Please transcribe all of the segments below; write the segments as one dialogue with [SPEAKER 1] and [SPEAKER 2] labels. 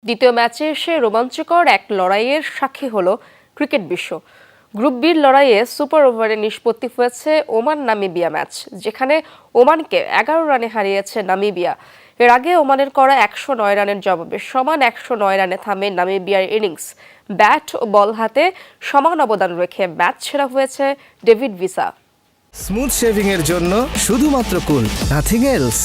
[SPEAKER 1] দ্বিতীয় ম্যাচে এসে রোমাঞ্চকর এক লড়াইয়ের সাক্ষী হলো ক্রিকেট বিশ্ব। গ্রুপ বির লড়াইয়ে সুপার ওভারে নিষ্পত্তি হয়েছে ওমান নামিবিয়া ম্যাচ, যেখানে ওমানকে 11 রানে হারিয়েছে নামিবিয়া। এর আগে ওমানের করা 109 রানের জবাবে সমান 109 রানে থামে নামিবিয়ার ইনিংস। ব্যাট ও বল হাতে সমান অবদান রেখে ম্যাচ সেরা হয়েছে ডেভিড ভিসা।
[SPEAKER 2] স্মুথ শেভিং এর জন্য শুধুমাত্র কুল, নাথিং এলস।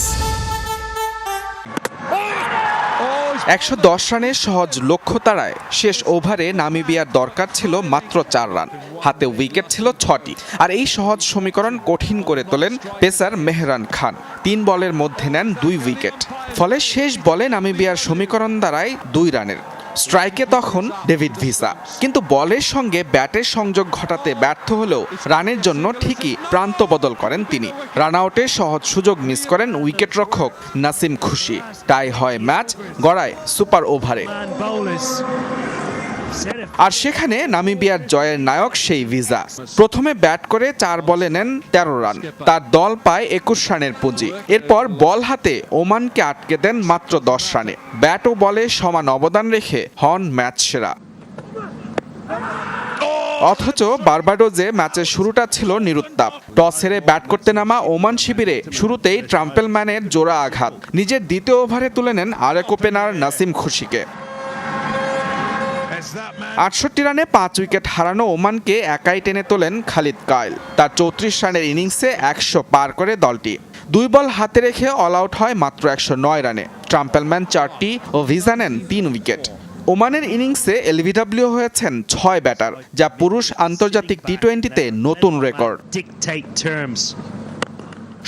[SPEAKER 3] 110 রানের সহজ লক্ষ্য তাড়ায় শেষ ওভারে নামিবিয়ার দরকার ছিল মাত্র 4 রান, হাতে উইকেট ছিল 6টি। আর এই সহজ সমীকরণ কঠিন করে তোলেন পেসার মেহরান খান। 3 বলের মধ্যে নেন 2 উইকেট। ফলে শেষ বলে নামিবিয়ার সমীকরণ দাঁড়ায় 2 রানের। স্ট্রাইকে তখন ডেভিড ভিসা, কিন্তু বলের সঙ্গে ব্যাটের সংযোগ ঘটাতে ব্যর্থ হলেও রানের জন্য ঠিকই প্রান্ত বদল করেন তিনি। রান আউটের সহজ সুযোগ মিস করেন উইকেট রক্ষক নাসিম খুশি। টাই হয় ম্যাচ, গড়ায় সুপার ওভারে। আর সেখানে নামিবিয়ার জয়ের নায়ক সেই ভিসা। প্রথমে ব্যাট করে 4 বলে নেন 13 রান, তার দল পায় 21 রানের পুঁজি। এরপর বল হাতে ওমানকে আটকে দেন মাত্র 10 রানে। ব্যাট ও বলে সমান অবদান রেখে হন ম্যাচ সেরা। অথচ বার্বাডোজে ম্যাচের শুরুটা ছিল নিরুত্তাপ। টস হেরে ব্যাট করতে নামা ওমান শিবিরে শুরুতেই ট্রাম্পেলম্যানের জোড়া আঘাত। নিজের দ্বিতীয় ওভারে তুলে নেন আরেক ওপেনার নাসিম খুশিকে। 68 রানে 5 উইকেট হারানো ওমানকে একাই টেনে তোলেন খালিদ কায়েল। তার 34 রানের ইনিংসে 100 পার করে দলটি। 2 বল হাতে রেখে অল আউট হয় মাত্র 109 রানে। ট্রাম্পেলম্যান 4টি ও ভিসা নেন 3 উইকেট। ওমানের ইনিংসে এলবিডব্লিউ হয়েছেন 6 ব্যাটার, যা পুরুষ আন্তর্জাতিক টি-20তে নতুন রেকর্ড।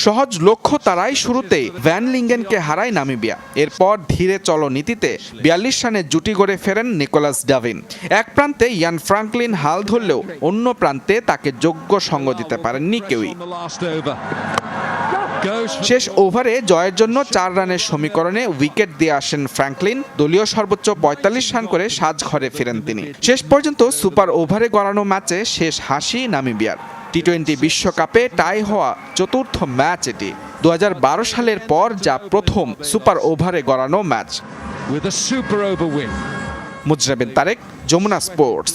[SPEAKER 3] সহজ লক্ষ্য তারাই শুরুতেই ভ্যান লিঙ্গেনকে হারায় নামিবিয়া। এরপর ধীরে চলো নীতিতে 42 রানের জুটি গড়ে ফেরেন নিকোলাস ডাভিন। এক প্রান্তে ইয়ান ফ্রাঙ্কলিন হাল ধরলেও অন্য প্রান্তে তাকে যোগ্য সঙ্গ দিতে পারেননি কেউই। শেষ ওভারে জয়ের জন্য 4 রানের সমীকরণে উইকেট দিয়ে আসেন ফ্রাঙ্কলিন। দলীয় সর্বোচ্চ 45 রান করে সাজঘরে ফেরেন তিনি। শেষ পর্যন্ত সুপার ওভারে গড়ানো ম্যাচে শেষ হাসি নামিবিয়ার। টি-20 বিশ্বকাপে টাই হওয়া 4র্থ ম্যাচ এটি। 2012 সালের পর যা প্রথম সুপার ওভারে গড়ানো ম্যাচ। মুজরাবিন তারেক, যমুনা স্পোর্টস।